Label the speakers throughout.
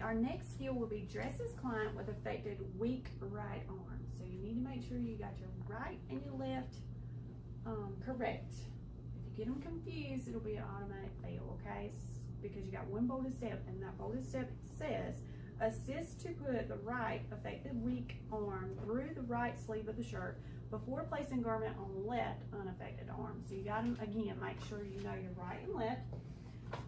Speaker 1: our next skill will be dress this client with affected weak right arm. So you need to make sure you got your right and your left correct. If you get them confused, it'll be an automatic fail, okay? Because you got one bolded step, and that bolded step says, assist to put the right affected weak arm through the right sleeve of the shirt before placing garment on left unaffected arm. So you got to, again, make sure you know your right and left.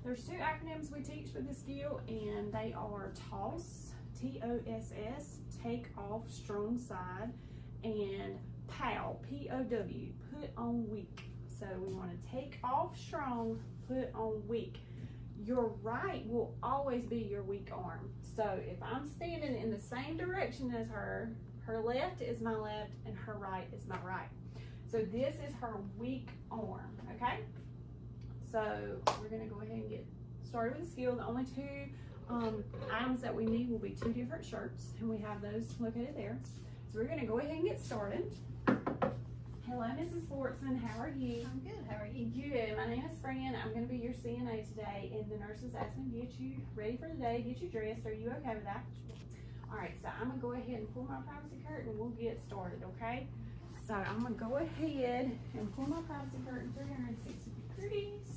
Speaker 1: There's two acronyms we teach for this skill, and they are TOSS, T-O-S-S, take off strong side, and POW, P-O-W, put on weak. So we want to take off strong, put on weak. Your right will always be your weak arm. So if I'm standing in the same direction as her, her left is my left and her right is my right. So this is her weak arm, okay? So we're gonna go ahead and get started with the skill. The only two items that we need will be two different shirts, and we have those located there. So we're gonna go ahead and get started. Hello, Mrs. Fortson, how are you?
Speaker 2: I'm good, how are you?
Speaker 1: Good, my name is Fran. I'm gonna be your CNA today, and the nurses asked me to get you ready for the day, get you dressed. Are you okay with that? All right, so I'm gonna go ahead and pull my privacy curtain and we'll get started, okay? So I'm gonna go ahead and pull my privacy curtain 360 degrees.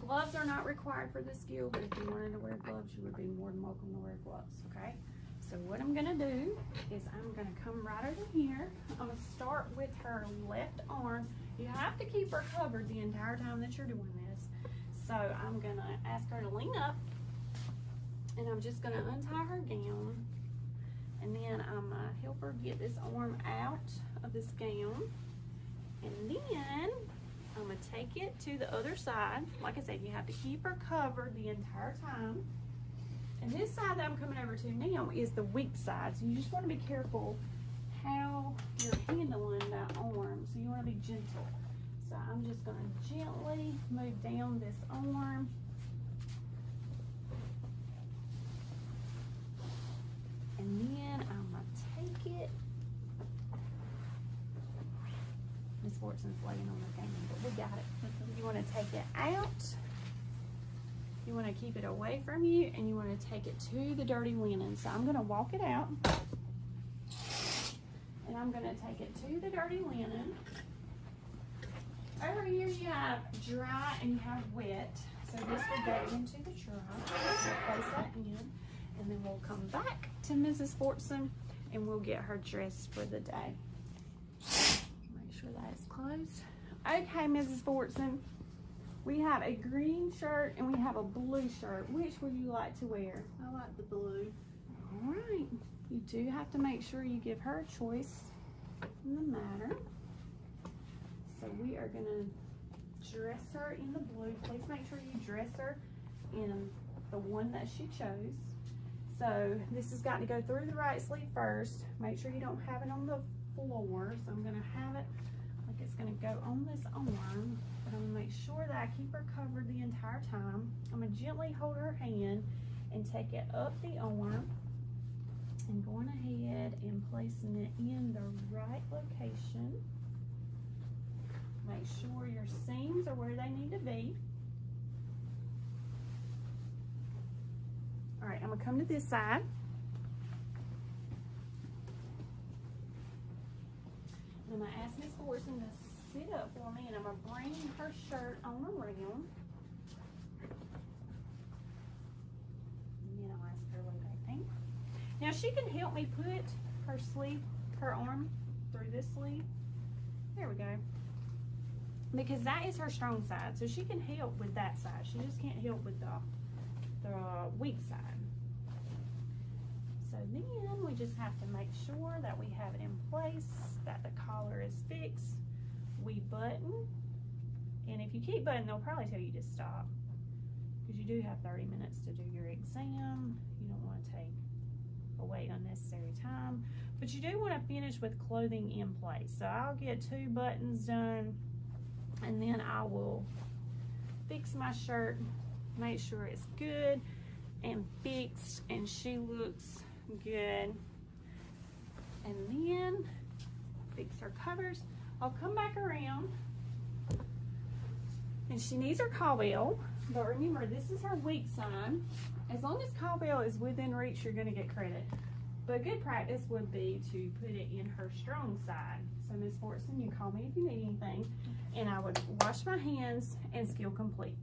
Speaker 1: Gloves are not required for this skill, but if you wanted to wear gloves, you would be more than welcome to wear gloves, okay? So what I'm gonna do is I'm gonna come right over here. I'm gonna start with her left arm. You have to keep her covered the entire time that you're doing this. So I'm gonna ask her to lean up, and I'm just gonna untie her gown, and then I'm gonna help her get this arm out of this gown, and then I'm gonna take it to the other side. Like I said, you have to keep her covered the entire time. And this side that I'm coming over to now is the weak side. So you just wanna be careful how you're handling that arm. So you wanna be gentle. So I'm just gonna gently move down this arm. And then I'm gonna take it. Miss Fortson's laying on the game, but we got it. You want to take it out. You want to keep it away from you, and you want to take it to the dirty linen. So I'm going to walk it out, and I'm going to take it to the dirty linen. Over here you have dry and you have wet. So this will go into the dry. We'll place that in, and then we'll come back to Mrs. Fortson, and we'll get her dressed for the day. That is closed. Okay, Mrs. Fortson, we have a green shirt and we have a blue shirt. Which would you like to wear?
Speaker 2: I like the blue.
Speaker 1: All right. You do have to make sure you give her a choice in the matter. So we are going to dress her in the blue. Please make sure you dress her in the one that she chose. So this has got to go through the right sleeve first. Make sure you don't have it on the floor. So I'm going to have it like it's going to go on this arm, but I'm going to make sure that I keep her covered the entire time. I'm going to gently hold her hand and take it up the arm and going ahead and placing it in the right location. Make sure your seams are where they need to be. All right, I'm going to come to this side. I'm going to ask Miss Fortson to sit up for me, and I'm going to bring her shirt on around. And then I'll ask her what they think. Now she can help me put her sleeve, her arm through this sleeve. There we go. Because that is her strong side, so she can help with that side. She just can't help with the weak side. So then we just have to make sure that we have it in place, that the collar is fixed. We button, and if you keep buttoning, they'll probably tell you to stop, because you do have 30 minutes to do your exam. You don't want to take away unnecessary time. But you do want to finish with clothing in place. So I'll get 2 buttons done, and then I will fix my shirt, make sure it's good and fixed, and she looks good. And then fix her covers. I'll come back around, and she needs her cowbell, but remember, this is her weak sign. As long as cowbell is within reach, you're going to get credit. But good practice would be to put it in her strong side. So Ms. Fortson, you call me if you need anything, and I would wash my hands and skill complete.